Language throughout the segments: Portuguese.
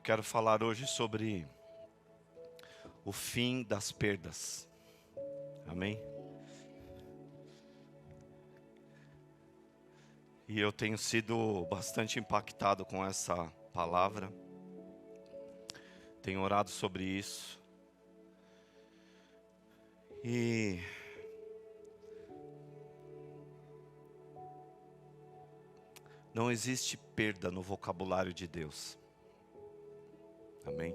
quero falar hoje sobre o fim das perdas. Amém? E eu tenho sido bastante impactado com essa palavra. Tenho orado sobre isso. E não existe perda no vocabulário de Deus. Amém?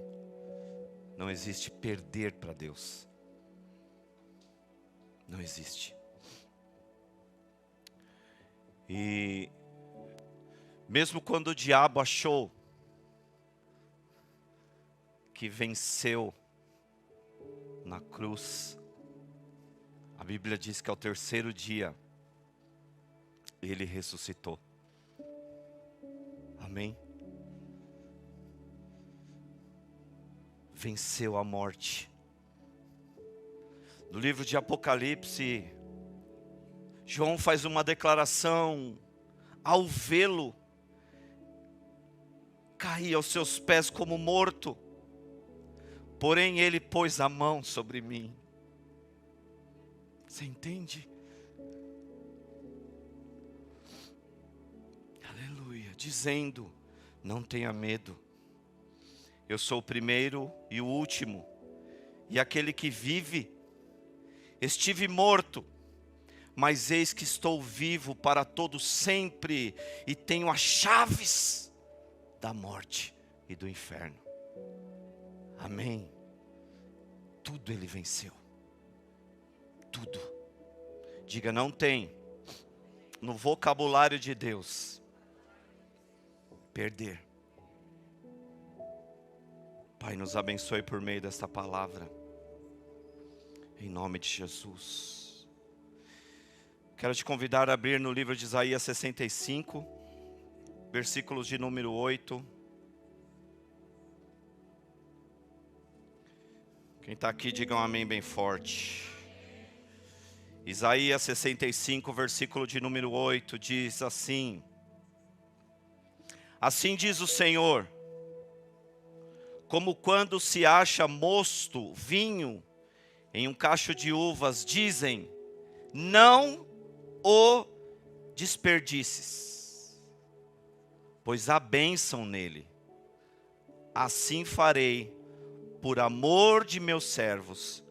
Não existe perder para Deus. Não existe. E mesmo quando o diabo achou que venceu na cruz, a Bíblia diz que ao terceiro dia ele ressuscitou. Amém? Venceu a morte. No livro de Apocalipse, João faz uma declaração: ao vê-lo, caí aos seus pés como morto, porém ele pôs a mão sobre mim. Você entende? Aleluia. Dizendo: não tenha medo, eu sou o primeiro e o último, e aquele que vive. Estive morto, mas eis que estou vivo para todo sempre, e tenho as chaves da morte e do inferno. Amém? Tudo ele venceu. Tudo. Diga: não tem no vocabulário de Deus perder. Pai, nos abençoe por meio desta palavra. Em nome de Jesus. Quero te convidar a abrir no livro de Isaías 65, versículos de número 8. Quem está aqui, diga um amém bem forte. Isaías 65, versículo de número 8, diz assim: assim diz o Senhor, como quando se acha mosto vinho em um cacho de uvas, dizem, não o desperdices, pois há bênção nele. Assim farei, por amor de meus servos,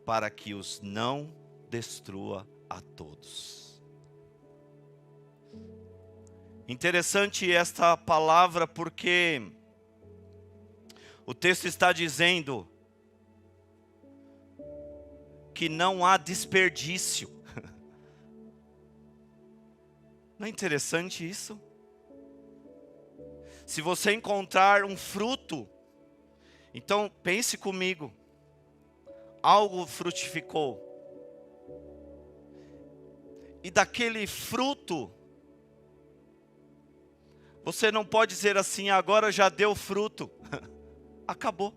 para que os não destrua a todos. Interessante esta palavra, porque o texto está dizendo que não há desperdício. Não é interessante isso? Se você encontrar um fruto, então pense comigo, algo frutificou, e daquele fruto, você não pode dizer assim, agora já deu fruto, acabou.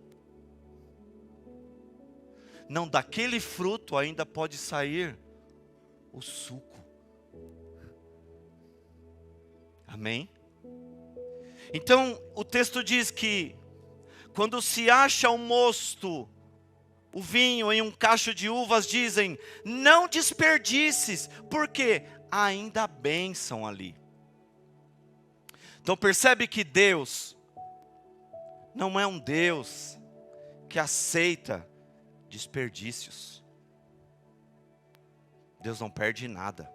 Não, daquele fruto ainda pode sair o suco. Amém? Então, o texto diz que quando se acha um mosto, o vinho em um cacho de uvas, dizem, não desperdices, porque ainda há bênção ali. Então percebe que Deus não é um Deus que aceita desperdícios. Deus não perde nada.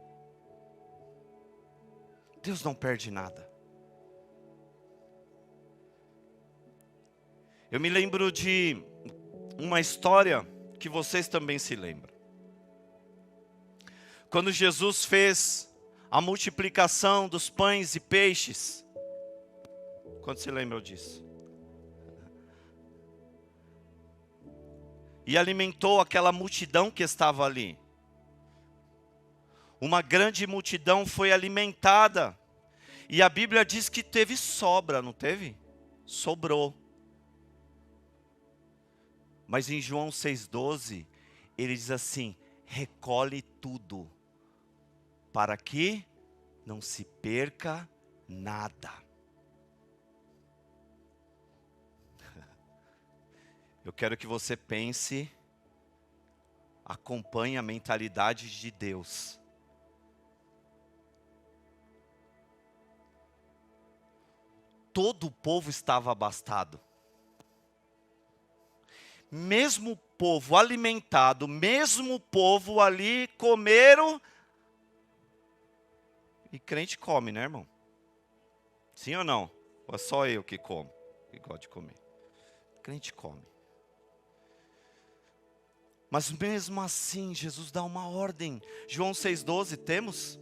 Deus não perde nada. Eu me lembro de uma história que vocês também se lembram. Quando Jesus fez a multiplicação dos pães e peixes. Quantos se lembram disso? E alimentou aquela multidão que estava ali. Uma grande multidão foi alimentada. E a Bíblia diz que teve sobra, não teve? Sobrou. Mas em João 6,12, ele diz assim, recolhe tudo, para que não se perca nada. Eu quero que você pense, acompanhe a mentalidade de Deus. Todo o povo estava abastado. Mesmo o povo alimentado, mesmo o povo ali comeram. E crente come, né, irmão? Sim ou não? Ou é só eu que como? Que gosto de comer. Crente come. Mas mesmo assim, Jesus dá uma ordem. João 6,12, temos?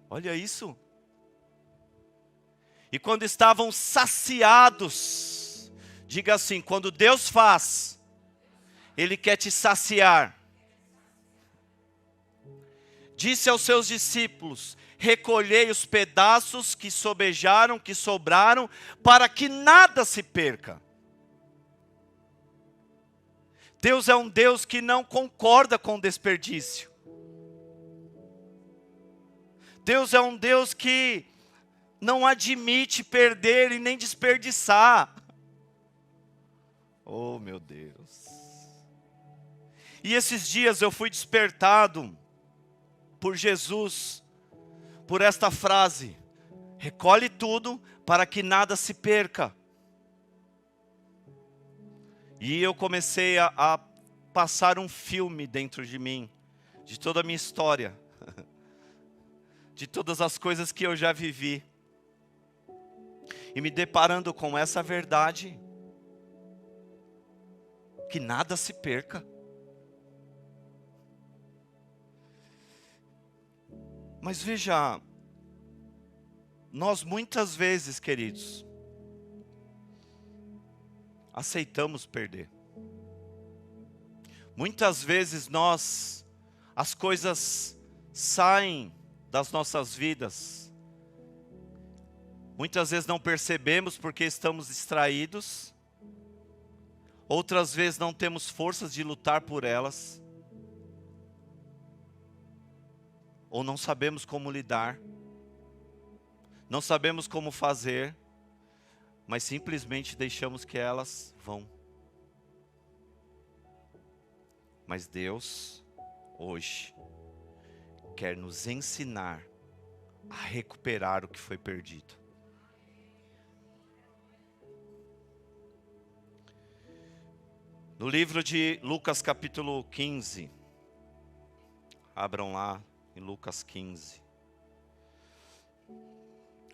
Olha isso. E quando estavam saciados, diga assim, quando Deus faz, Ele quer te saciar. Disse aos seus discípulos, recolhei os pedaços que sobejaram, que sobraram, para que nada se perca. Deus é um Deus que não concorda com desperdício. Deus é um Deus que não admite perder e nem desperdiçar. Oh, meu Deus. E esses dias eu fui despertado por Jesus, por esta frase: recolhe tudo para que nada se perca. E eu comecei a passar um filme dentro de mim, de toda a minha história, de todas as coisas que eu já vivi. E me deparando com essa verdade, que nada se perca. Mas veja, nós muitas vezes, queridos, aceitamos perder. Muitas vezes as coisas saem das nossas vidas. Muitas vezes não percebemos porque estamos distraídos. Outras vezes não temos forças de lutar por elas. Ou não sabemos como lidar. Não sabemos como fazer. Mas simplesmente deixamos que elas vão. Mas Deus, hoje, quer nos ensinar a recuperar o que foi perdido. No livro de Lucas capítulo 15, abram lá em Lucas 15.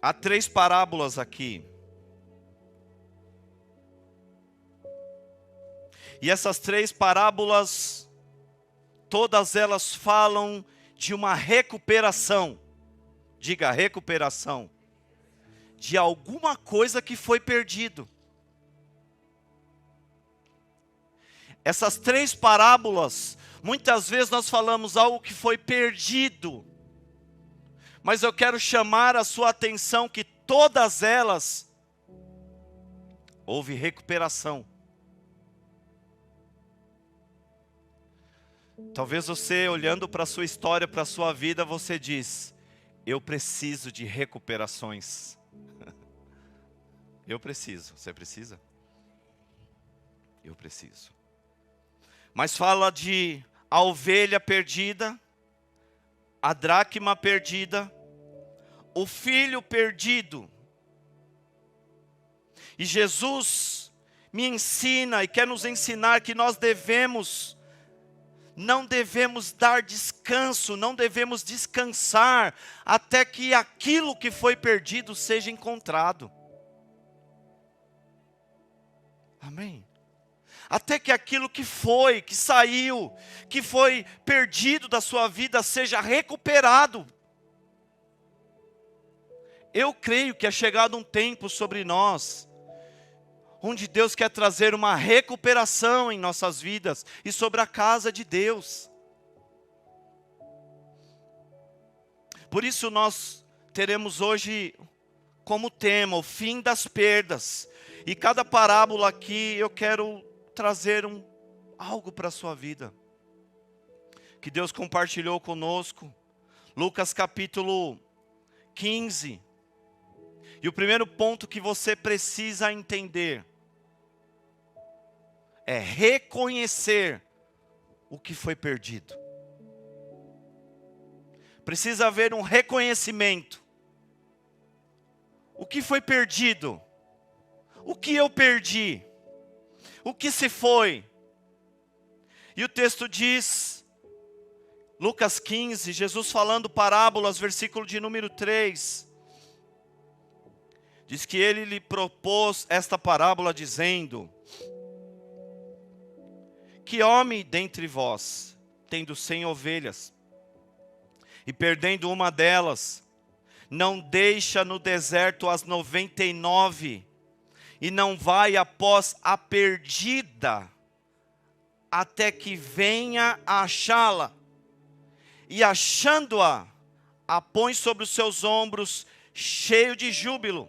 Há 3 parábolas aqui. E essas 3 parábolas, todas elas falam de uma recuperação. Diga, recuperação. De alguma coisa que foi perdido. Essas 3 parábolas, muitas vezes nós falamos algo que foi perdido. Mas eu quero chamar a sua atenção que todas elas, houve recuperação. Talvez você, olhando para a sua história, para a sua vida, você diz: eu preciso de recuperações. Eu preciso. Você precisa? Eu preciso. Mas fala de a ovelha perdida, a dracma perdida, o filho perdido. E Jesus me ensina e quer nos ensinar que nós não devemos dar descanso, não devemos descansar até que aquilo que foi perdido seja encontrado. Amém? Até que aquilo que saiu, que foi perdido da sua vida seja recuperado. Eu creio que é chegado um tempo sobre nós, onde Deus quer trazer uma recuperação em nossas vidas e sobre a casa de Deus. Por isso nós teremos hoje como tema o fim das perdas. E cada parábola aqui eu quero trazer algo para a sua vida, que Deus compartilhou conosco. Lucas capítulo 15. E o primeiro ponto que você precisa entender é reconhecer o que foi perdido. Precisa haver um reconhecimento. O que foi perdido? O que eu perdi? O que se foi? E o texto diz, Lucas 15, Jesus falando parábolas, versículo de número 3. Diz que ele lhe propôs esta parábola dizendo: que homem dentre vós, tendo 100 ovelhas, e perdendo uma delas, não deixa no deserto as 99, e não vai após a perdida, até que venha a achá-la, e achando-a, a põe sobre os seus ombros, cheio de júbilo,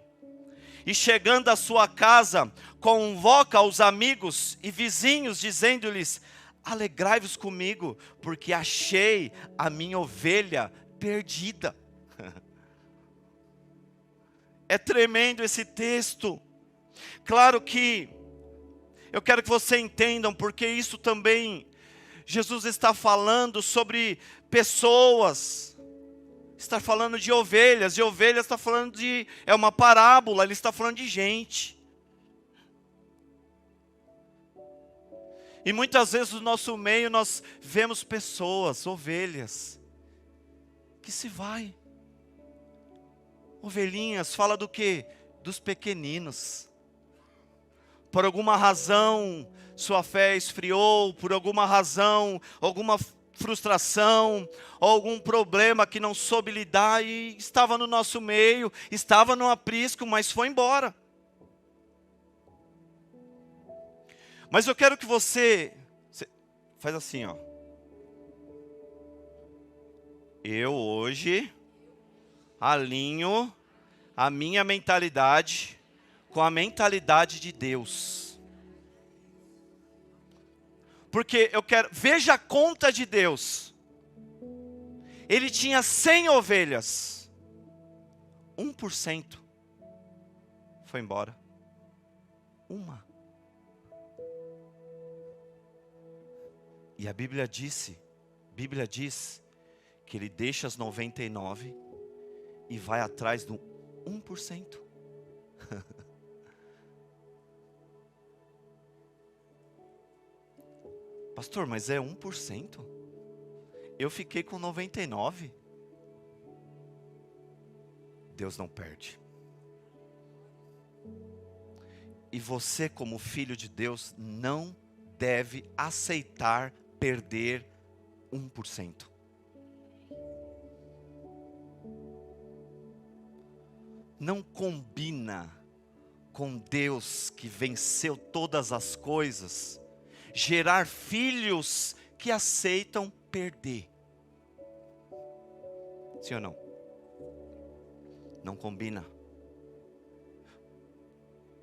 e chegando à sua casa, convoca os amigos e vizinhos, dizendo-lhes: alegrai-vos comigo, porque achei a minha ovelha perdida. É tremendo esse texto. Claro que eu quero que você entendam, porque isso também, Jesus está falando sobre pessoas, está falando de ovelhas, e ovelhas está falando de, é uma parábola, ele está falando de gente. E muitas vezes no nosso meio nós vemos pessoas, ovelhas, que se vai. Ovelhinhas, fala do quê? Dos pequeninos. Por alguma razão, sua fé esfriou, por alguma razão, alguma frustração, ou algum problema que não soube lidar e estava no nosso meio, estava no aprisco, mas foi embora. Mas eu quero que você faz assim, ó. Eu hoje alinho a minha mentalidade com a mentalidade de Deus. Porque eu quero, veja a conta de Deus. Ele tinha 100 ovelhas. 1% foi embora. Uma. E a Bíblia diz que ele deixa as 99 e vai atrás do 1%. Pastor, mas é 1%? Eu fiquei com 99. Deus não perde. E você, como filho de Deus, não deve aceitar perder 1%. Não combina com Deus que venceu todas as coisas, gerar filhos que aceitam perder. Sim ou não? Não combina.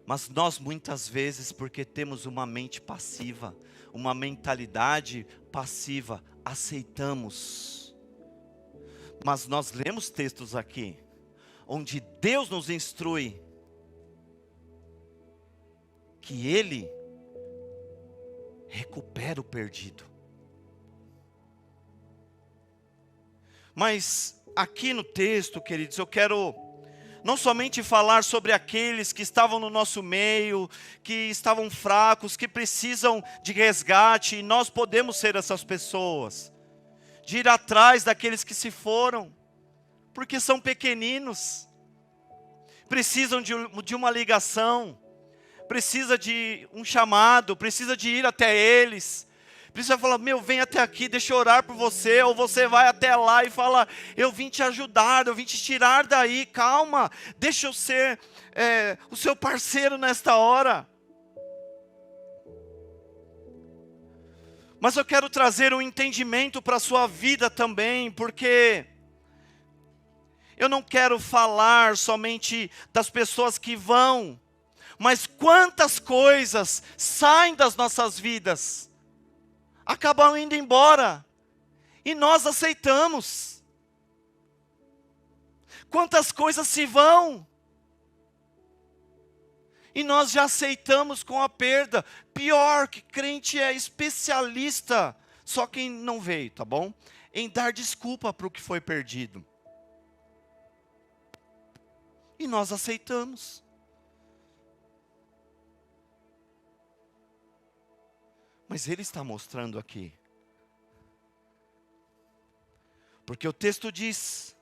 Mas nós muitas vezes, porque temos uma mente passiva, uma mentalidade passiva, aceitamos. Mas nós lemos textos aqui, onde Deus nos instrui, que Ele recupera o perdido. Mas aqui no texto, queridos, eu quero não somente falar sobre aqueles que estavam no nosso meio, que estavam fracos, que precisam de resgate, e nós podemos ser essas pessoas, de ir atrás daqueles que se foram, porque são pequeninos, precisam de uma ligação, precisa de um chamado, precisa de ir até eles, precisa falar: meu, vem até aqui, deixa eu orar por você, ou você vai até lá e fala: eu vim te ajudar, eu vim te tirar daí, calma, deixa eu ser o seu parceiro nesta hora. Mas eu quero trazer um entendimento para a sua vida também, porque eu não quero falar somente das pessoas que vão, mas quantas coisas saem das nossas vidas, acabam indo embora, e nós aceitamos. Quantas coisas se vão, E nós já aceitamos com a perda. Pior, que crente é especialista, só quem não veio, tá bom? Em dar desculpa para o que foi perdido. E nós aceitamos. Mas ele está mostrando aqui. Porque o texto diz: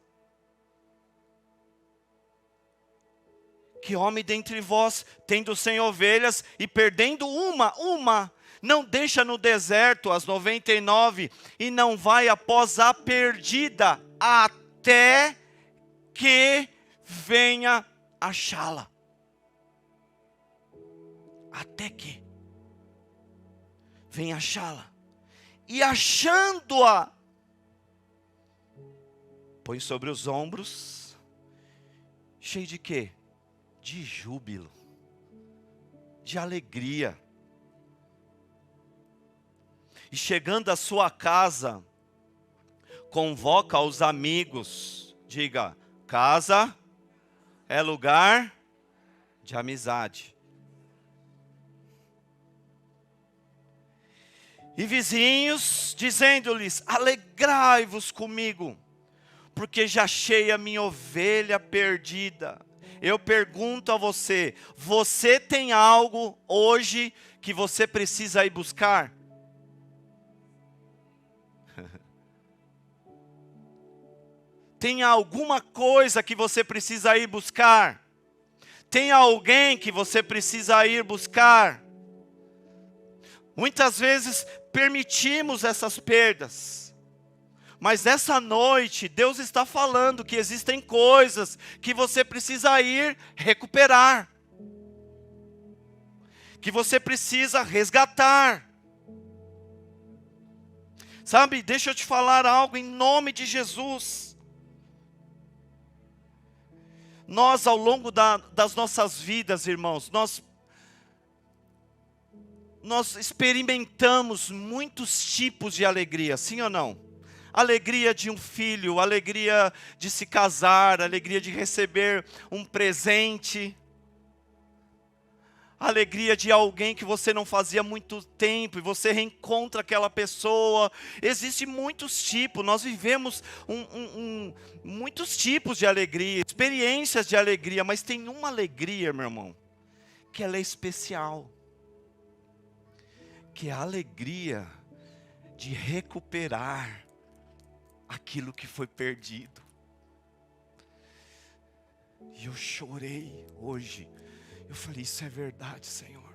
que homem dentre vós, tendo 100 ovelhas, e perdendo uma, não deixa no deserto as 99, e não vai após a perdida, até que venha achá-la. Até que venha achá-la. E achando-a, põe sobre os ombros, cheio de quê? De júbilo, de alegria. E chegando à sua casa, convoca os amigos. Diga, casa é lugar de amizade. E vizinhos, dizendo-lhes: alegrai-vos comigo, porque já achei a minha ovelha perdida. Eu pergunto a você, você tem algo hoje que você precisa ir buscar? Tem alguma coisa que você precisa ir buscar? Tem alguém que você precisa ir buscar? Muitas vezes permitimos essas perdas. Mas essa noite, Deus está falando que existem coisas que você precisa ir recuperar. Que você precisa resgatar. Sabe, deixa eu te falar algo em nome de Jesus. Nós, ao longo das nossas vidas, irmãos, nós experimentamos muitos tipos de alegria, sim ou não? Alegria de um filho, alegria de se casar, alegria de receber um presente, alegria de alguém que você não fazia muito tempo e você reencontra aquela pessoa. Existem muitos tipos, nós vivemos muitos tipos de alegria, experiências de alegria, mas tem uma alegria, meu irmão, que ela é especial, que é a alegria de recuperar aquilo que foi perdido. E eu chorei hoje. Eu falei, isso é verdade, Senhor.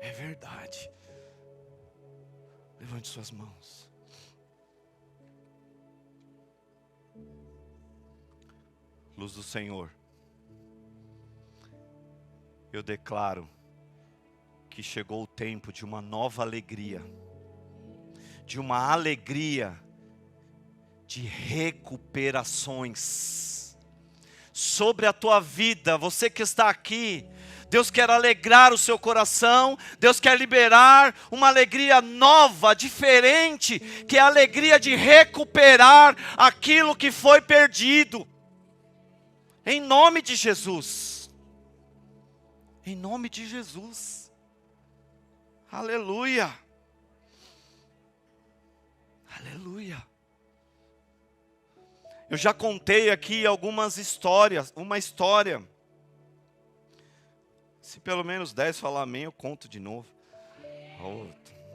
É verdade. Levante suas mãos. Luz do Senhor. Eu declaro que chegou o tempo de uma nova alegria. De uma alegria de recuperações sobre a tua vida. Você que está aqui, Deus quer alegrar o seu coração. Deus quer liberar uma alegria nova, diferente, que é a alegria de recuperar aquilo que foi perdido. Em nome de Jesus. Em nome de Jesus. Aleluia. Aleluia. Eu já contei aqui algumas histórias, uma história. Se pelo menos 10 falar amém, eu conto de novo. Oh,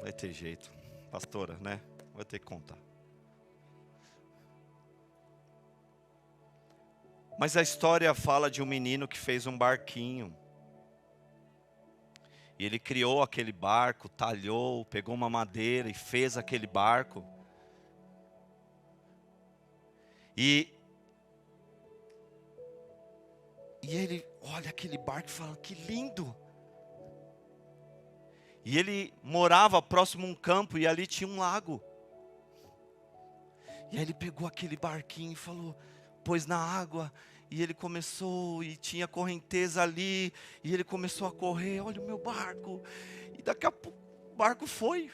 vai ter jeito. Pastora, né? Vai ter que contar. Mas a história fala de um menino que fez um barquinho. E ele criou aquele barco, talhou, pegou uma madeira e fez aquele barco. E ele olha aquele barco e fala, que lindo. E ele morava próximo a um campo e ali tinha um lago. E aí ele pegou aquele barquinho e falou, pôs na água. E ele começou, e tinha correnteza ali. E ele começou a correr, olha o meu barco. E daqui a pouco o barco foi.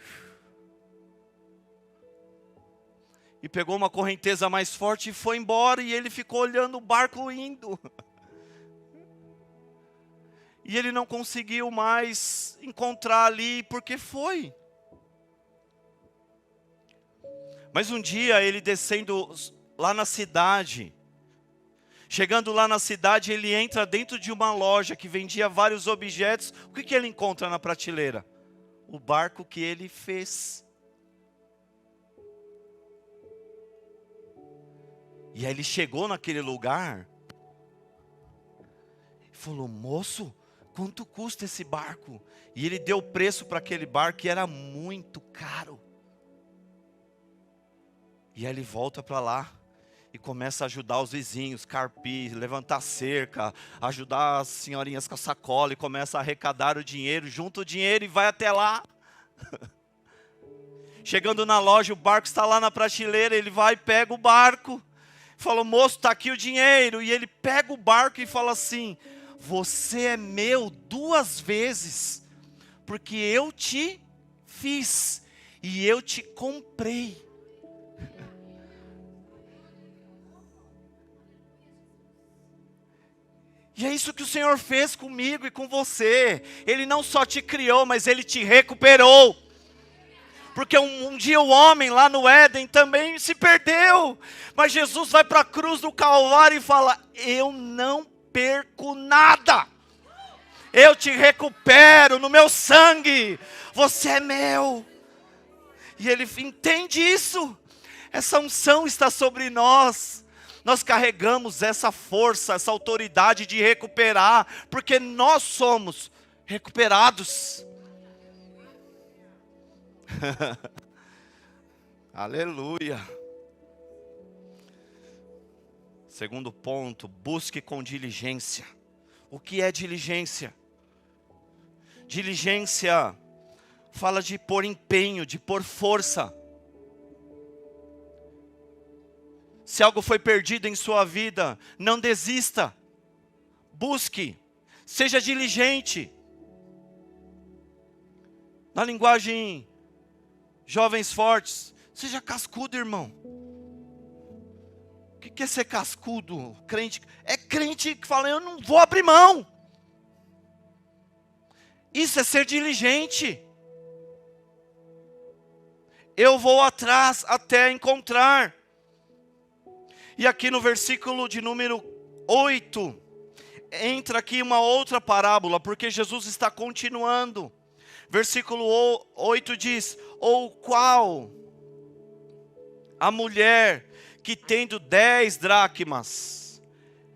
E pegou uma correnteza mais forte e foi embora. E ele ficou olhando o barco indo. E ele não conseguiu mais encontrar ali, porque foi. Mas um dia ele descendo lá na cidade, chegando lá na cidade, ele entra dentro de uma loja que vendia vários objetos. O que ele encontra na prateleira? O barco que ele fez. E aí ele chegou naquele lugar e falou: moço, quanto custa esse barco? E ele deu preço para aquele barco que era muito caro. E aí ele volta para lá e começa a ajudar os vizinhos, carpir, levantar cerca, ajudar as senhorinhas com a sacola, e começa a arrecadar o dinheiro, junta o dinheiro e vai até lá. Chegando na loja, o barco está lá na prateleira, ele vai e pega o barco. Falou: moço, está aqui o dinheiro. E ele pega o barco e fala assim: você é meu 2 vezes, porque eu te fiz e eu te comprei. E é isso que o Senhor fez comigo e com você. Ele não só te criou, mas Ele te recuperou. Porque um dia o homem lá no Éden também se perdeu. Mas Jesus vai para a cruz do Calvário e fala: eu não perco nada. Eu te recupero no meu sangue. Você é meu. E ele entende isso. Essa unção está sobre nós. Nós carregamos essa força, essa autoridade de recuperar, porque nós somos recuperados. Aleluia. Segundo ponto, busque com diligência. O que é diligência? Diligência fala de pôr empenho, de pôr força. Se algo foi perdido em sua vida, não desista. Busque. Seja diligente. Na linguagem jovens fortes, seja cascudo, irmão. O que é ser cascudo? Crente. É crente que fala: eu não vou abrir mão. Isso é ser diligente. Eu vou atrás até encontrar. E aqui no versículo de número 8, entra aqui uma outra parábola, porque Jesus está continuando. Versículo 8 diz: ou qual a mulher que tendo 10 dracmas,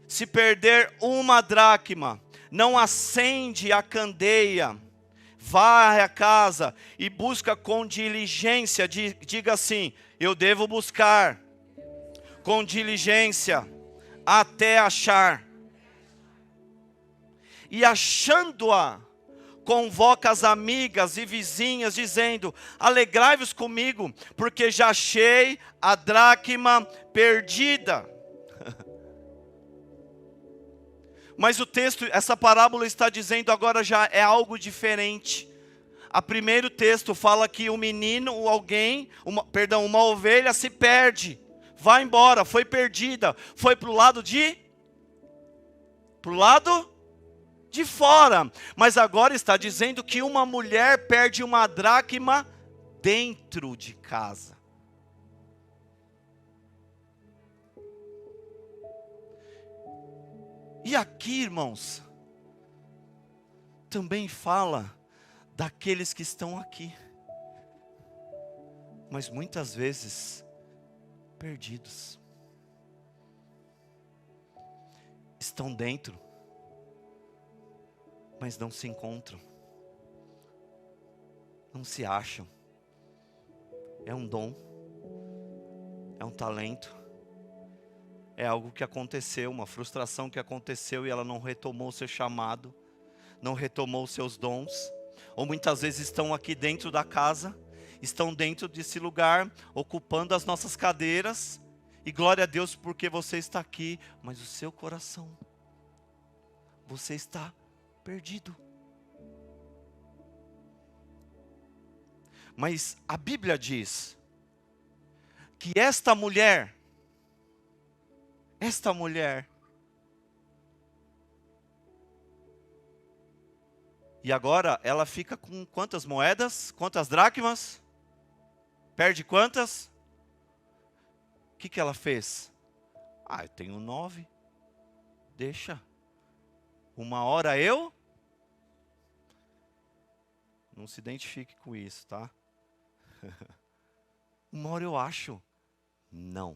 se perder 1 dracma, não acende a candeia, varre a casa e busca com diligência, diga assim: eu devo buscar com diligência até achar. E achando-a, convoca as amigas e vizinhas, dizendo: alegrai-vos comigo, porque já achei a dracma perdida. Mas o texto, essa parábola está dizendo agora já é algo diferente. A primeiro texto fala que o menino, ou alguém, uma ovelha se perde, vai embora, foi perdida, foi para o lado de fora. Mas agora está dizendo que uma mulher perde 1 dracma dentro de casa. E aqui, irmãos, também fala daqueles que estão aqui, mas muitas vezes perdidos. Estão dentro, mas não se encontram. Não se acham. É um dom. É um talento. É algo que aconteceu, uma frustração que aconteceu e ela não retomou o seu chamado, não retomou os seus dons. Ou muitas vezes estão aqui dentro da casa, estão dentro desse lugar, ocupando as nossas cadeiras. E glória a Deus porque você está aqui, mas o seu coração, você está perdido. Mas a Bíblia diz que esta mulher, E agora ela fica com quantas moedas? Quantas dracmas? Perde quantas? O que ela fez? Ah, eu tenho 9. Deixa. Uma hora eu? Não se identifique com isso, tá? Uma hora eu acho. Não.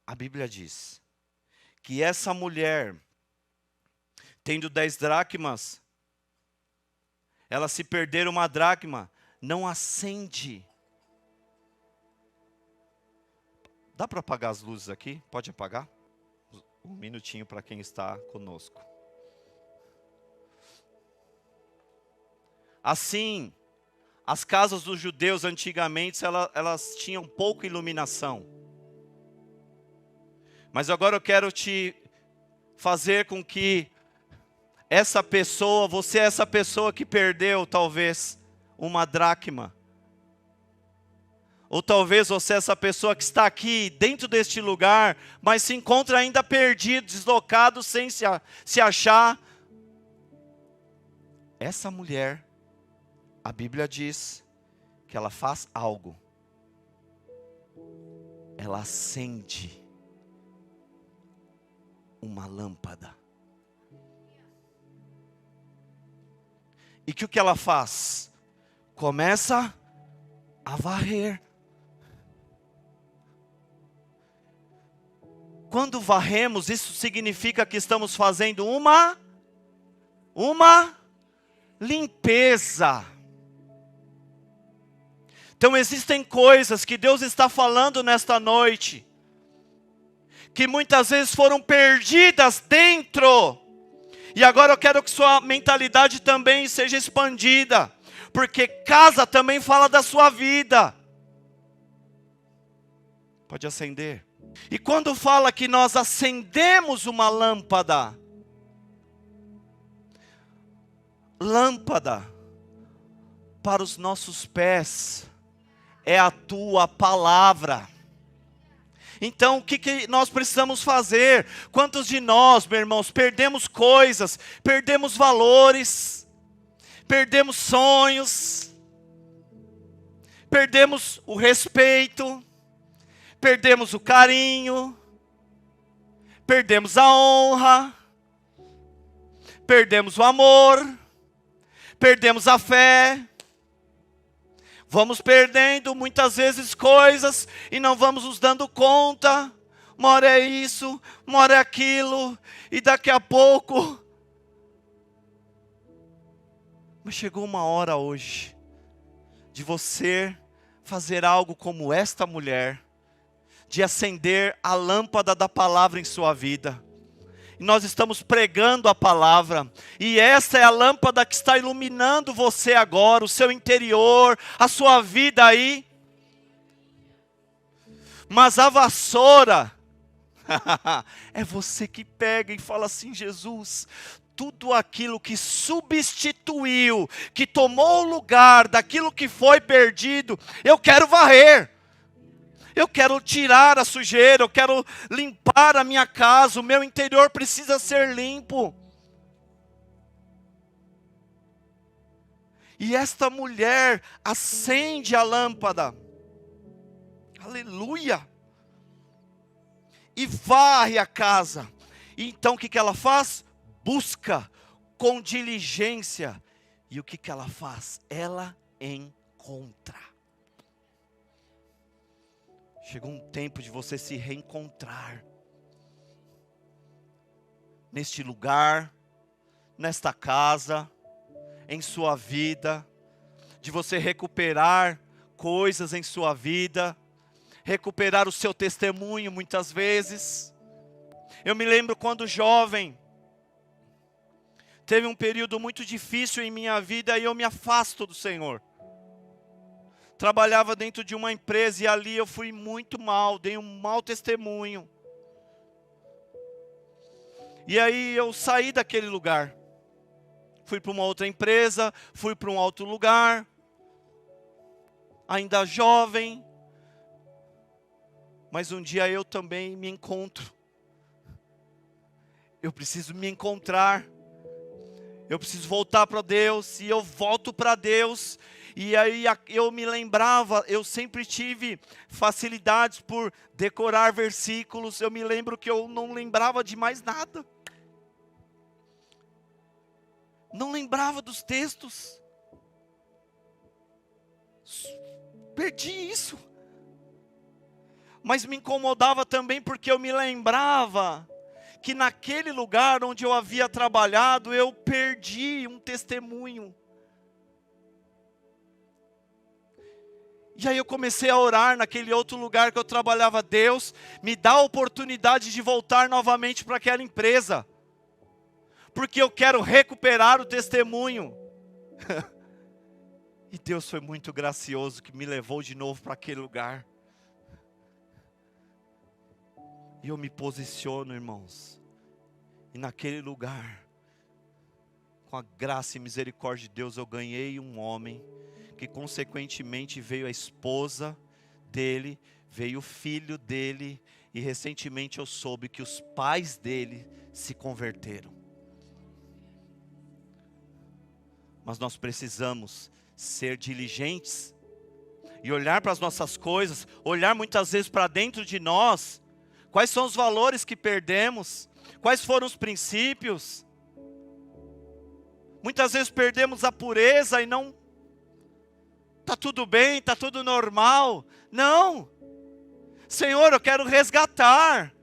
A Bíblia diz que essa mulher, tendo 10 dracmas, ela se perder uma dracma, não acende. Dá para apagar as luzes aqui? Pode apagar? Um minutinho para quem está conosco. Assim, as casas dos judeus antigamente, elas tinham pouca iluminação. Mas agora eu quero te fazer com que essa pessoa, você é essa pessoa que perdeu talvez uma dracma. Ou talvez você é essa pessoa que está aqui dentro deste lugar, mas se encontra ainda perdido, deslocado, sem se achar. Essa mulher, a Bíblia diz que ela faz algo. Ela acende uma lâmpada. E que o que ela faz? Começa a varrer. Quando varremos, isso significa que estamos fazendo uma limpeza. Então existem coisas que Deus está falando nesta noite, que muitas vezes foram perdidas dentro. E agora eu quero que sua mentalidade também seja expandida, porque casa também fala da sua vida. Pode acender. E quando fala que nós acendemos uma lâmpada, lâmpada para os nossos pés é a tua palavra. Então o que nós precisamos fazer? Quantos de nós, meus irmãos, perdemos coisas, perdemos valores, perdemos sonhos, perdemos o respeito, perdemos o carinho, perdemos a honra, perdemos o amor, perdemos a fé. Vamos perdendo muitas vezes coisas e não vamos nos dando conta. Uma hora é isso, uma hora é aquilo, e daqui a pouco. Mas chegou uma hora hoje de você fazer algo como esta mulher, de acender a lâmpada da palavra em sua vida. E nós estamos pregando a palavra, e esta é a lâmpada que está iluminando você agora, o seu interior, a sua vida aí. Mas a vassoura, é você que pega e fala assim: Jesus, tudo aquilo que substituiu, que tomou o lugar daquilo que foi perdido, eu quero varrer. Eu quero tirar a sujeira, eu quero limpar a minha casa, o meu interior precisa ser limpo. E esta mulher acende a lâmpada, aleluia, e varre a casa. E então o que ela faz? Busca com diligência. E o que ela faz? Ela encontra. Chegou um tempo de você se reencontrar neste lugar, nesta casa, em sua vida, de você recuperar coisas em sua vida, recuperar o seu testemunho muitas vezes. Eu me lembro quando jovem, teve um período muito difícil em minha vida e eu me afasto do Senhor. Trabalhava dentro de uma empresa e ali eu fui muito mal, dei um mau testemunho. E aí eu saí daquele lugar. Fui para uma outra empresa, fui para um outro lugar. Ainda jovem. Mas um dia eu também me encontro. Eu preciso me encontrar. Eu preciso voltar para Deus, e eu volto para Deus. E aí eu me lembrava, eu sempre tive facilidades por decorar versículos. Eu me lembro que eu não lembrava de mais nada. Não lembrava dos textos. Perdi isso. Mas me incomodava também porque eu me lembrava que naquele lugar onde eu havia trabalhado, eu perdi um testemunho. E aí eu comecei a orar naquele outro lugar que eu trabalhava. Deus, me dá a oportunidade de voltar novamente para aquela empresa. Porque eu quero recuperar o testemunho. E Deus foi muito gracioso que me levou de novo para aquele lugar. E eu me posiciono, irmãos. E naquele lugar, com a graça e misericórdia de Deus, eu ganhei um homem, que consequentemente veio a esposa dele, veio o filho dele, e recentemente eu soube que os pais dele se converteram. Mas nós precisamos ser diligentes, e olhar para as nossas coisas, olhar muitas vezes para dentro de nós, quais são os valores que perdemos, quais foram os princípios. Muitas vezes perdemos a pureza e não, está tudo bem, está tudo normal. Não, Senhor, eu quero resgatar,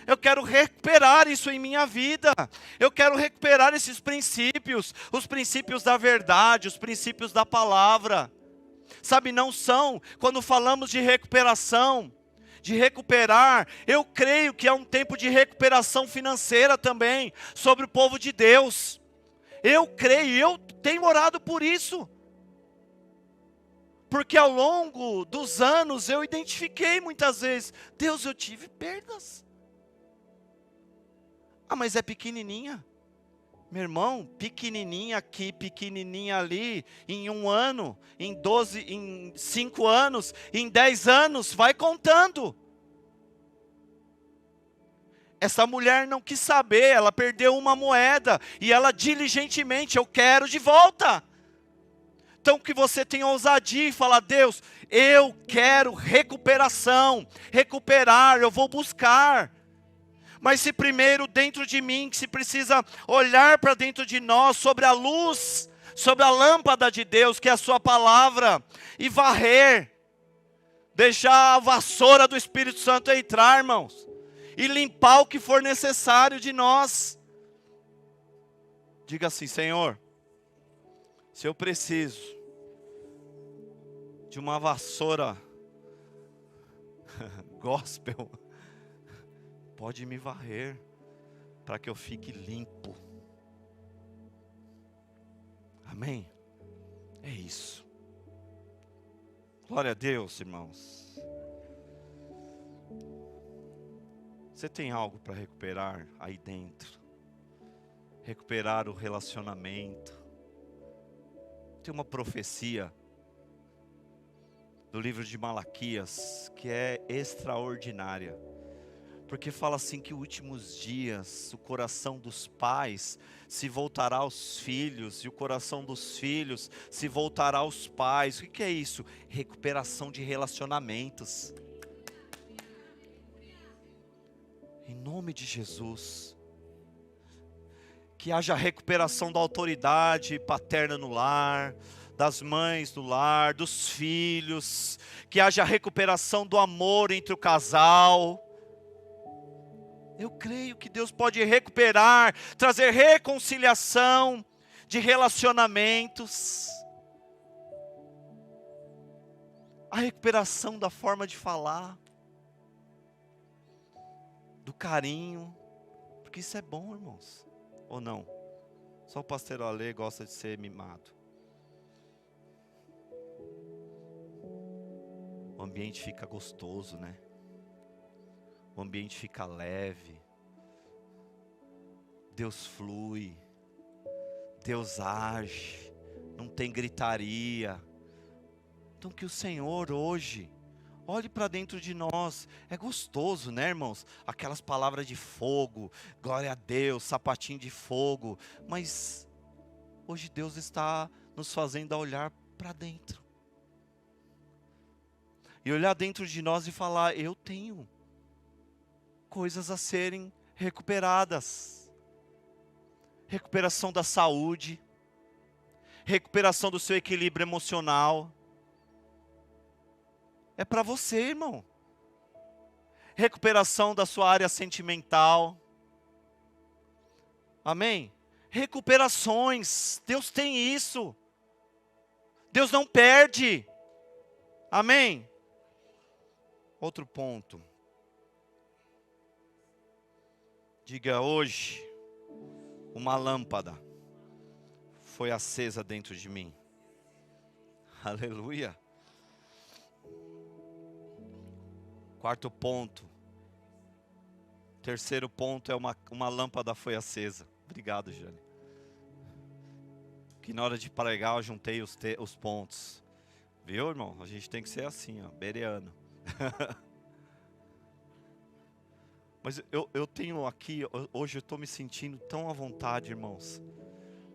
eu quero recuperar isso em minha vida, eu quero recuperar esses princípios, os princípios da verdade, os princípios da palavra. Sabe, não são, quando falamos de recuperação, de recuperar, eu creio que é um tempo de recuperação financeira também, sobre o povo de Deus. Eu creio, eu tenho orado por isso. Porque ao longo dos anos eu identifiquei muitas vezes, Deus, eu tive perdas. Ah, mas é pequenininha. Meu irmão, pequenininha aqui, pequenininha ali, em 1 ano, em 12, em 5 anos, em 10 anos, vai contando. Essa mulher não quis saber, ela perdeu uma moeda, e ela diligentemente, eu quero de volta. Então que você tenha ousadia e falar, Deus, eu quero recuperação, recuperar, eu vou buscar. Mas se primeiro dentro de mim, que se precisa olhar para dentro de nós, sobre a luz, sobre a lâmpada de Deus, que é a sua palavra, e varrer, deixar a vassoura do Espírito Santo entrar, irmãos, e limpar o que for necessário de nós. Diga assim, Senhor, se eu preciso de uma vassoura gospel, pode me varrer, para que eu fique limpo. Amém? É isso. Glória a Deus, irmãos. Você tem algo para recuperar aí dentro? Recuperar o relacionamento. Tem uma profecia do livro de Malaquias que é extraordinária. Porque fala assim que nos últimos dias o coração dos pais se voltará aos filhos, e o coração dos filhos se voltará aos pais. O que é isso? Recuperação de relacionamentos. Em nome de Jesus. Que haja recuperação da autoridade paterna no lar, das mães no lar, dos filhos. Que haja recuperação do amor entre o casal. Eu creio que Deus pode recuperar, trazer reconciliação de relacionamentos. A recuperação da forma de falar, do carinho, porque isso é bom, irmãos, ou não? Só o pastor Ale gosta de ser mimado. O ambiente fica gostoso, né? O ambiente fica leve, Deus flui, Deus age, não tem gritaria. Então que o Senhor hoje olhe para dentro de nós. É gostoso, né, irmãos? Aquelas palavras de fogo, glória a Deus, sapatinho de fogo. Mas hoje Deus está nos fazendo a olhar para dentro. E olhar dentro de nós e falar, eu tenho coisas a serem recuperadas. Recuperação da saúde, recuperação do seu equilíbrio emocional. É para você, irmão. Recuperação da sua área sentimental. Amém? Recuperações, Deus tem isso. Deus não perde. Amém? Outro ponto. Diga hoje, uma lâmpada foi acesa dentro de mim. Aleluia. Quarto ponto. Terceiro ponto é uma lâmpada foi acesa. Obrigado, Jane. Que na hora de pregar eu juntei os pontos. Viu, irmão? A gente tem que ser assim, ó, bereano. Mas eu tenho aqui, hoje eu estou me sentindo tão à vontade, irmãos.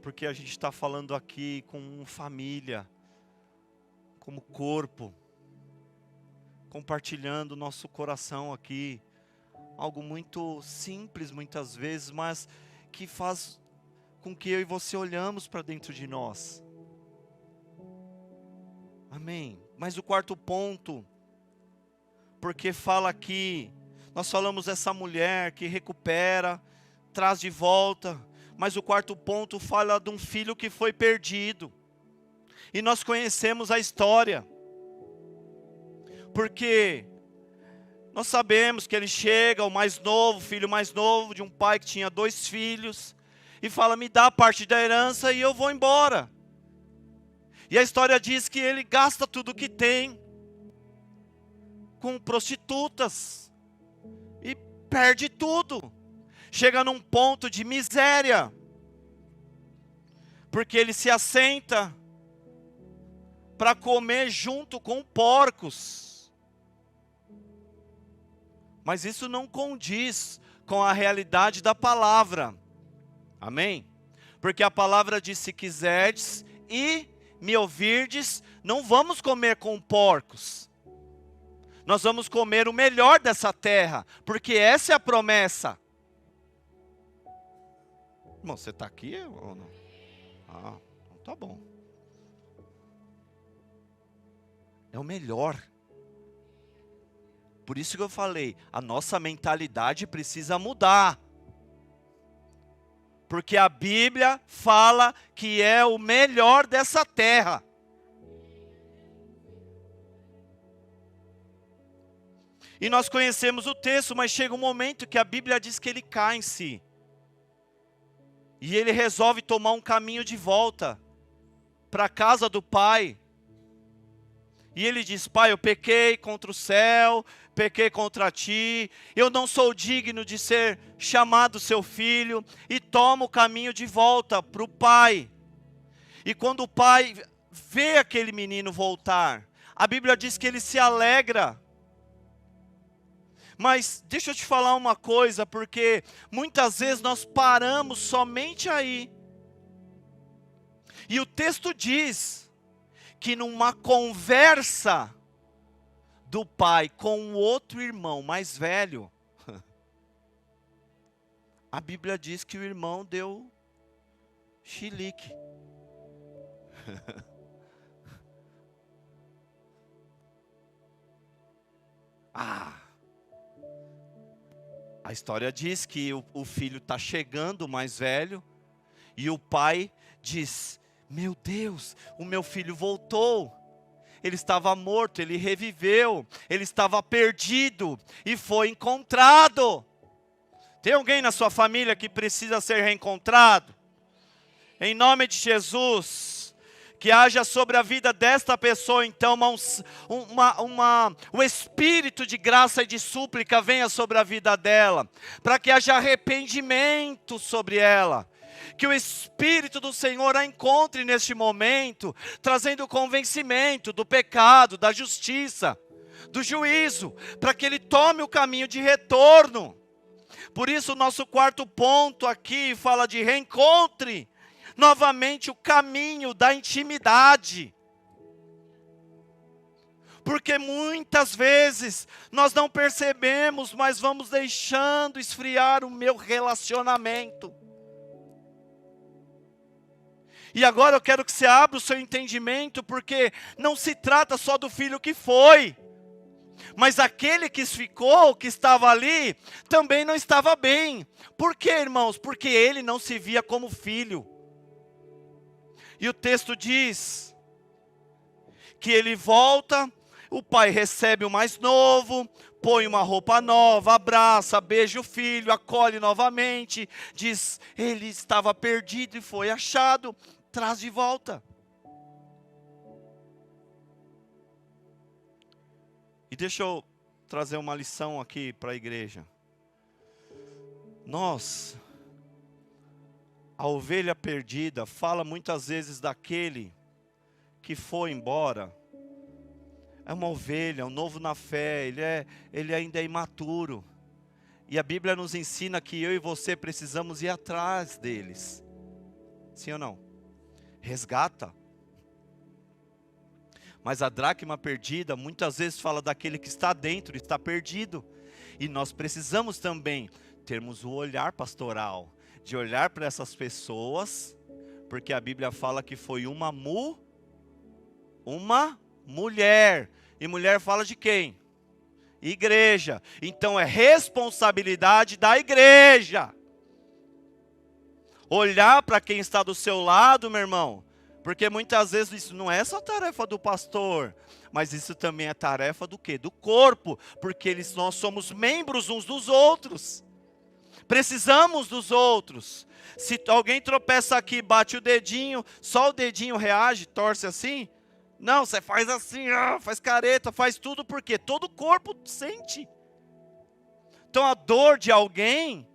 Porque a gente está falando aqui com família, como corpo. Compartilhando o nosso coração aqui. Algo muito simples muitas vezes, mas que faz com que eu e você olhamos para dentro de nós. Amém. Mas o quarto ponto, porque fala aqui, nós falamos dessa mulher que recupera, traz de volta, mas o quarto ponto fala de um filho que foi perdido. E nós conhecemos a história. Porque nós sabemos que ele chega, o mais novo, filho mais novo, de um pai que tinha 2 filhos, e fala, me dá a parte da herança e eu vou embora. E a história diz que ele gasta tudo que tem com prostitutas, e perde tudo. Chega num ponto de miséria, porque ele se assenta para comer junto com porcos. Mas isso não condiz com a realidade da palavra. Amém? Porque a palavra diz, se quiserdes e me ouvirdes, não vamos comer com porcos. Nós vamos comer o melhor dessa terra, porque essa é a promessa. Irmão, você está aqui ou não? Ah, então tá bom. É o melhor. Por isso que eu falei, a nossa mentalidade precisa mudar. Porque a Bíblia fala que é o melhor dessa terra. E nós conhecemos o texto, mas chega um momento que a Bíblia diz que ele cai em si. E ele resolve tomar um caminho de volta para a casa do pai. E ele diz, pai, eu pequei contra o céu, pequei contra ti, eu não sou digno de ser chamado seu filho, e toma o caminho de volta para o pai. E quando o pai vê aquele menino voltar, a Bíblia diz que ele se alegra. Mas deixa eu te falar uma coisa, porque muitas vezes nós paramos somente aí. E o texto diz que numa conversa do pai com o outro irmão mais velho, a Bíblia diz que o irmão deu chilique. A história diz que o filho está chegando, o mais velho, e o pai diz, meu Deus, o meu filho voltou. Ele estava morto, ele reviveu, ele estava perdido e foi encontrado. Tem alguém na sua família que precisa ser reencontrado? Em nome de Jesus, que haja sobre a vida desta pessoa, então, o espírito de graça e de súplica venha sobre a vida dela, para que haja arrependimento sobre ela. Que o Espírito do Senhor a encontre neste momento, trazendo convencimento do pecado, da justiça, do juízo, para que ele tome o caminho de retorno. Por isso o nosso quarto ponto aqui fala de reencontre. novamente o caminho da intimidade. Porque muitas vezes nós não percebemos, mas vamos deixando esfriar o meu relacionamento. E agora eu quero que você abra o seu entendimento, porque não se trata só do filho que foi, mas aquele que ficou, que estava ali, também não estava bem. Por quê, irmãos? Porque ele não se via como filho. E o texto diz que ele volta, o pai recebe o mais novo, põe uma roupa nova, abraça, beija o filho, acolhe novamente, diz, ele estava perdido e foi achado, traz de volta. E deixa eu trazer uma lição aqui para a igreja. Nós, a ovelha perdida, fala muitas vezes daquele que foi embora. É uma ovelha, um novo na fé, ele ainda é imaturo. E a Bíblia nos ensina que eu e você precisamos ir atrás deles. Sim ou não? Resgata. Mas a dracma perdida muitas vezes fala daquele que está dentro, está perdido. E nós precisamos também termos o olhar pastoral, de olhar para essas pessoas, porque a Bíblia fala que foi uma mulher. E mulher fala de quem? Igreja. Então é responsabilidade da igreja. Olhar para quem está do seu lado, meu irmão. Porque muitas vezes isso não é só tarefa do pastor, mas isso também é tarefa do quê? Do corpo. Porque nós somos membros uns dos outros. Precisamos dos outros. Se alguém tropeça aqui, bate o dedinho, só o dedinho reage, torce assim. Não, você faz assim, faz careta, faz tudo, porque todo o corpo sente. Então a dor de alguém,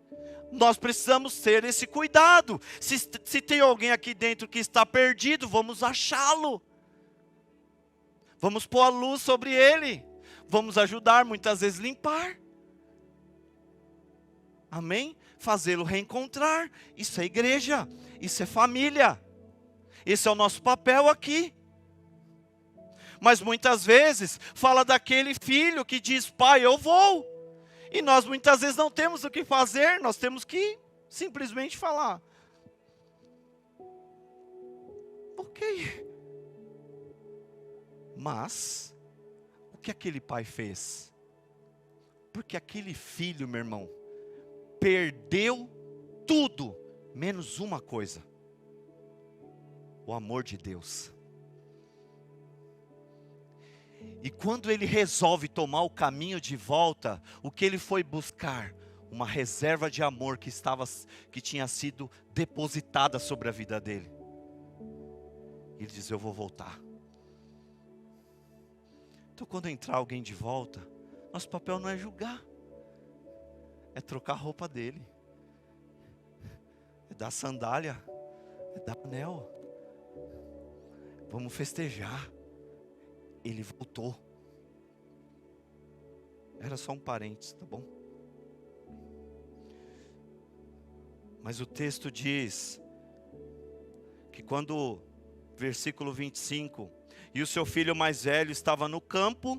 nós precisamos ter esse cuidado. Se tem alguém aqui dentro que está perdido, vamos achá-lo. Vamos pôr a luz sobre ele. Vamos ajudar, muitas vezes limpar. Amém? Fazê-lo reencontrar. Isso é igreja, isso é família. Esse é o nosso papel aqui. Mas muitas vezes fala daquele filho que diz, pai, eu vou. E nós muitas vezes não temos o que fazer, nós temos que simplesmente falar. Ok. Mas, o que aquele pai fez? Porque aquele filho, meu irmão, perdeu tudo, menos uma coisa. O amor de Deus. E quando ele resolve tomar o caminho de volta, o que ele foi buscar? Uma reserva de amor que tinha sido depositada sobre a vida dele. Ele diz, eu vou voltar. Então quando entrar alguém de volta, nosso papel não é julgar. É trocar a roupa dele. É dar sandália. É dar anel. Vamos festejar. Ele voltou. Era só um parênteses, tá bom? Mas o texto diz que quando, versículo 25, e o seu filho mais velho estava no campo,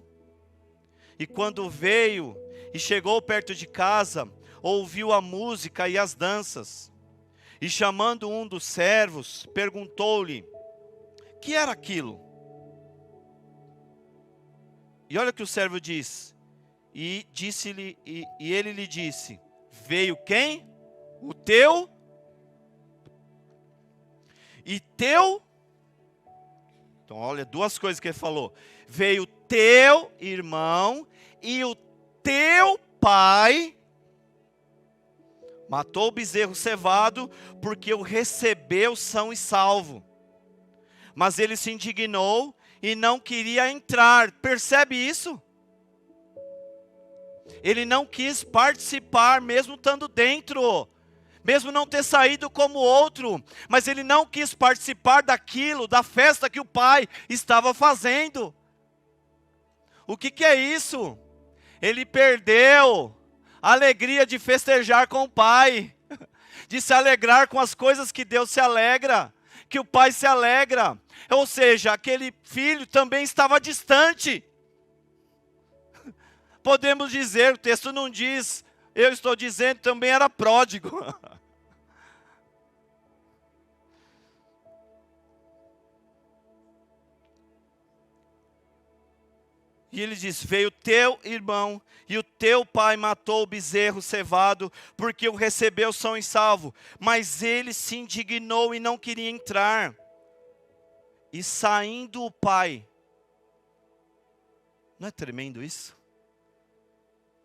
e quando veio e chegou perto de casa, ouviu a música e as danças, e chamando um dos servos, perguntou-lhe, que era aquilo? E olha o que o servo diz, e ele lhe disse, veio quem? O teu, e teu, então olha duas coisas que ele falou, veio teu irmão e o teu pai, matou o bezerro cevado, porque o recebeu são e salvo. Mas ele se indignou e não queria entrar. Percebe isso? Ele não quis participar, mesmo estando dentro. Mesmo não ter saído como outro. Mas ele não quis participar daquilo, da festa que o pai estava fazendo. O que é isso? Ele perdeu a alegria de festejar com o pai. de se alegrar com as coisas que Deus se alegra, que o pai se alegra. Ou seja, aquele filho também estava distante. Podemos dizer, o texto não diz, eu estou dizendo, também era pródigo. E ele diz, veio teu irmão e o teu pai matou o bezerro cevado, porque o recebeu são e salvo. Mas ele se indignou e não queria entrar. E saindo o pai, não é tremendo isso?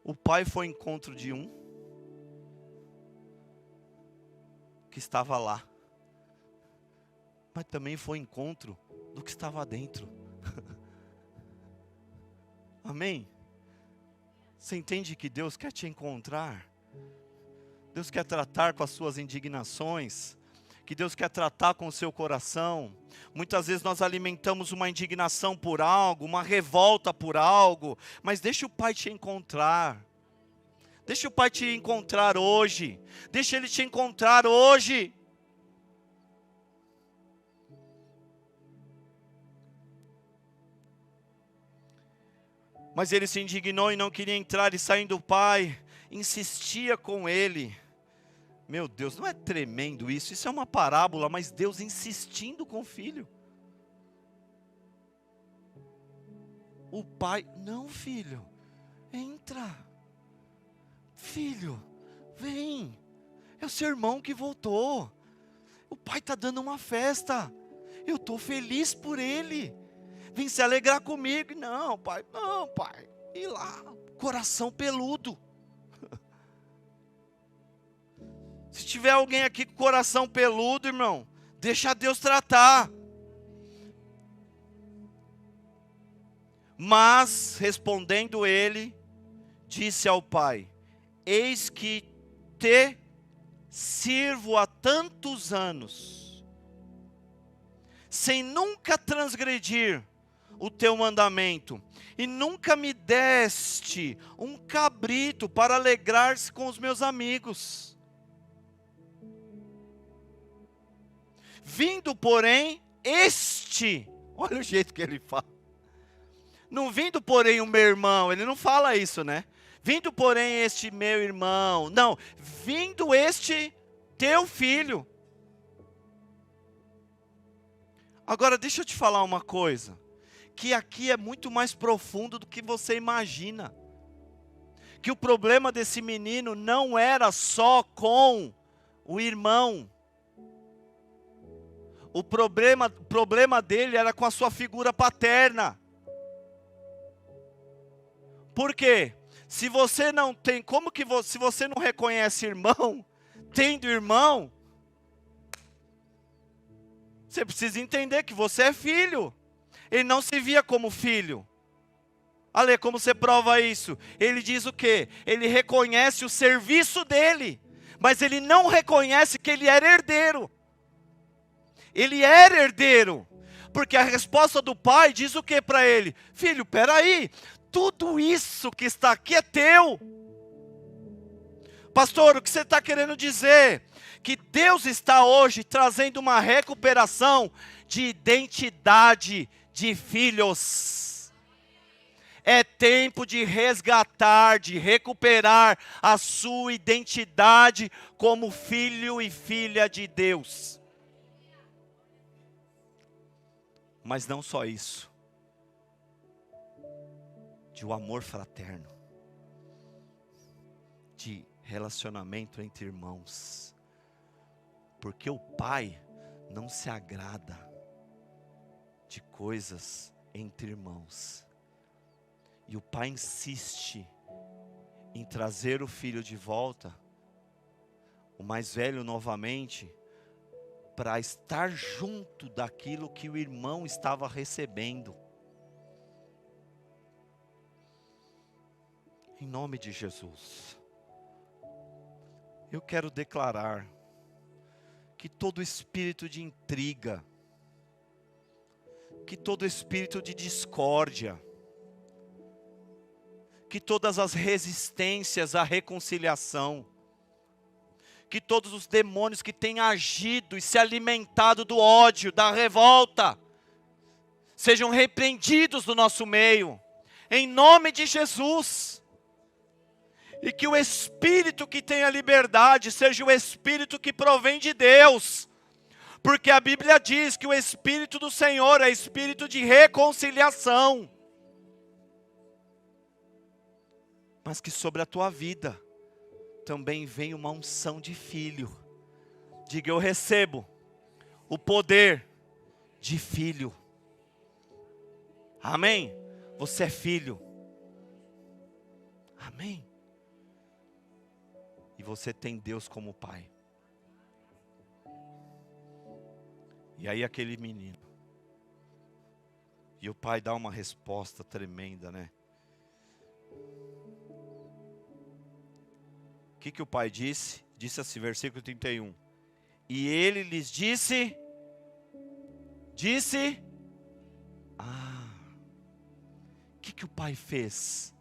O pai foi ao encontro de um que estava lá, mas também foi ao encontro do que estava dentro. Amém? Você entende que Deus quer te encontrar? Deus quer tratar com as suas indignações, que Deus quer tratar com o seu coração. Muitas vezes nós alimentamos uma indignação por algo, uma revolta por algo, mas deixa o Pai te encontrar. Deixa o Pai te encontrar hoje. Deixa Ele te encontrar hoje. Mas ele se indignou e não queria entrar, e saindo o pai, insistia com ele. Meu Deus, não é tremendo isso? Isso é uma parábola, mas Deus insistindo com o filho. O pai, não filho, entra. Filho, vem. É o seu irmão que voltou. O pai está dando uma festa. Eu estou feliz por ele. Vem se alegrar comigo. Não, pai. E lá, coração peludo. Se tiver alguém aqui com coração peludo, irmão, deixa Deus tratar. Mas, respondendo ele, disse ao pai, eis que te sirvo há tantos anos, sem nunca transgredir o teu mandamento, e nunca me deste um cabrito para alegrar-se com os meus amigos. Vindo, porém, olha o jeito que ele fala. Não vindo, porém, o meu irmão, ele não fala isso, né? Vindo, porém, este meu irmão. Não, vindo este teu filho. Agora, deixa eu te falar uma coisa. Que aqui é muito mais profundo do que você imagina. Que o problema desse menino não era só com o irmão. O problema dele era com a sua figura paterna. Por quê? Se você não tem, se você não reconhece irmão, tendo irmão, você precisa entender que você é filho. Ele não se via como filho. Ale, como você prova isso? Ele diz o quê? Ele reconhece o serviço dele, mas ele não reconhece que ele era herdeiro. Ele era herdeiro, porque a resposta do pai diz o que para ele? Filho, peraí, tudo isso que está aqui é teu. Pastor, o que você está querendo dizer? Que Deus está hoje trazendo uma recuperação de identidade de filhos. É tempo de resgatar, de recuperar a sua identidade como filho e filha de Deus. Mas não só isso. De um amor fraterno. De relacionamento entre irmãos. Porque o pai não se agrada de coisas entre irmãos. E o pai insiste em trazer o filho de volta, o mais velho novamente, para estar junto daquilo que o irmão estava recebendo. Em nome de Jesus, eu quero declarar que todo espírito de intriga, que todo espírito de discórdia, que todas as resistências à reconciliação, que todos os demônios que têm agido e se alimentado do ódio, da revolta, sejam repreendidos do nosso meio, em nome de Jesus. E que o Espírito que tem a liberdade seja o Espírito que provém de Deus. Porque a Bíblia diz que o Espírito do Senhor é Espírito de reconciliação. Mas que sobre a tua vida também vem uma unção de filho. Diga, eu recebo o poder de filho. Amém? Você é filho. Amém? E você tem Deus como pai. E aí aquele menino. E o pai dá uma resposta tremenda, né? O que o pai disse? Disse assim, versículo 31. E ele lhes disse. O que o pai fez?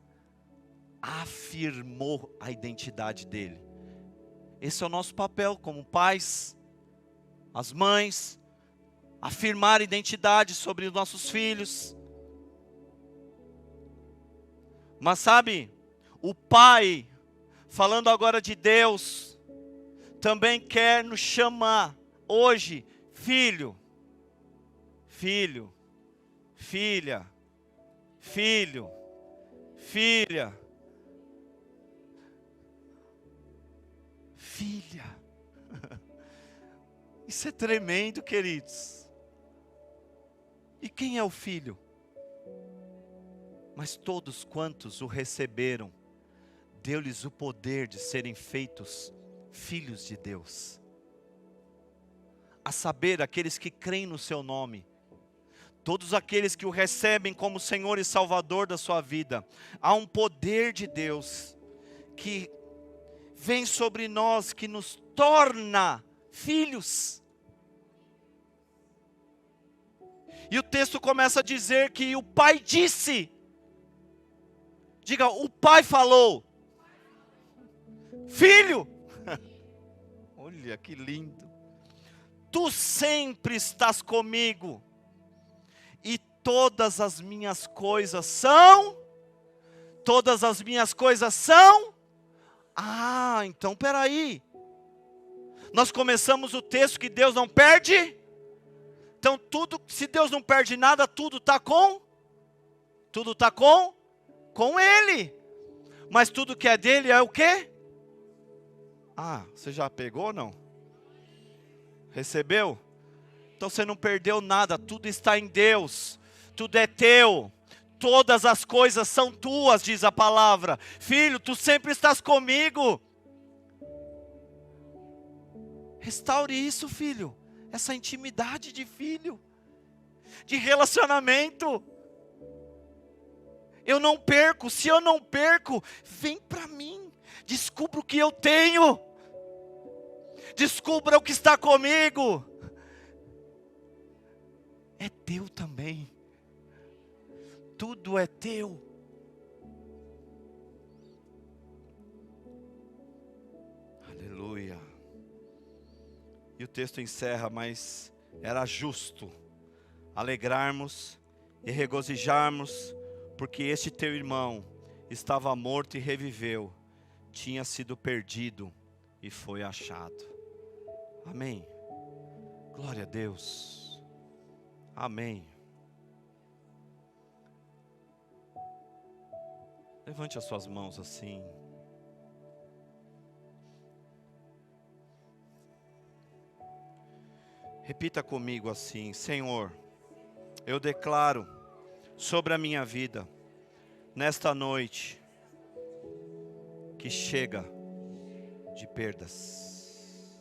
Afirmou a identidade dele. Esse é o nosso papel como pais, as mães, afirmar identidade sobre os nossos filhos. Mas sabe, o pai, falando agora de Deus, também quer nos chamar hoje, filho, filha, filha. Filha. Isso é tremendo, queridos. E quem é o filho? Mas todos quantos o receberam, deu-lhes o poder de serem feitos filhos de Deus. A saber, aqueles que creem no seu nome. Todos aqueles que o recebem como Senhor e Salvador da sua vida. Há um poder de Deus que vem sobre nós, que nos torna filhos. E o texto começa a dizer que o pai disse. Diga, o pai falou. Filho. Olha que lindo. Tu sempre estás comigo. E todas as minhas coisas são. Então peraí. Nós começamos o texto que Deus não perde. Então tudo, se Deus não perde nada, tudo está com Ele. Mas tudo que é dele é o quê? Você já pegou ou não? Recebeu? Então você não perdeu nada, tudo está em Deus, tudo é teu, todas as coisas são tuas, diz a palavra. Filho, tu sempre estás comigo. Restaure isso, filho, essa intimidade de filho, de relacionamento. Eu não perco, se eu não perco, vem para mim, descubra o que eu tenho, descubra o que está comigo. É teu também. Tudo é teu. Aleluia. E o texto encerra, mas era justo alegrarmos e regozijarmos, porque este teu irmão estava morto e reviveu, tinha sido perdido e foi achado. Amém. Glória a Deus. Amém. Levante as suas mãos assim. Repita comigo assim: Senhor, eu declaro sobre a minha vida, nesta noite, que chega de perdas.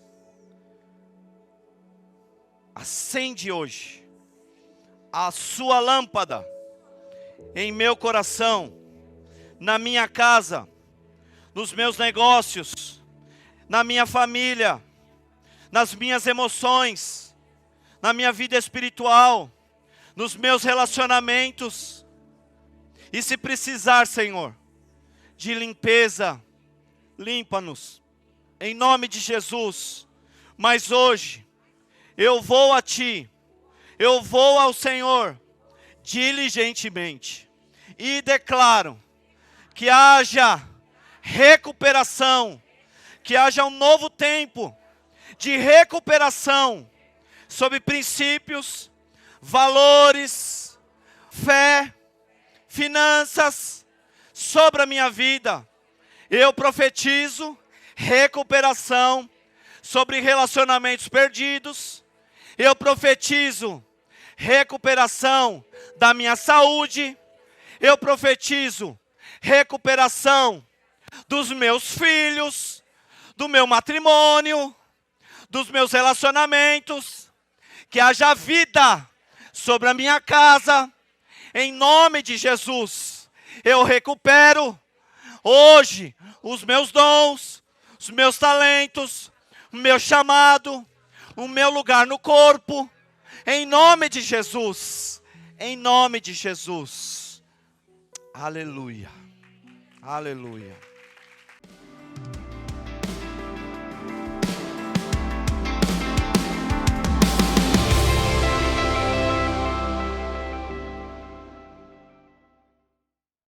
Acende hoje a sua lâmpada em meu coração, na minha casa, nos meus negócios, na minha família, nas minhas emoções, na minha vida espiritual, nos meus relacionamentos. E se precisar, Senhor, de limpeza, limpa-nos, em nome de Jesus. Mas hoje, eu vou a Ti, eu vou ao Senhor, diligentemente, e declaro que haja recuperação, que haja um novo tempo de recuperação sobre princípios, valores, fé, finanças, sobre a minha vida. Eu profetizo recuperação sobre relacionamentos perdidos. Eu profetizo recuperação da minha saúde. Eu profetizo recuperação dos meus filhos, do meu matrimônio, dos meus relacionamentos. Que haja vida sobre a minha casa, em nome de Jesus. Eu recupero hoje os meus dons, os meus talentos, o meu chamado, o meu lugar no corpo, em nome de Jesus. Em nome de Jesus. Aleluia. Aleluia.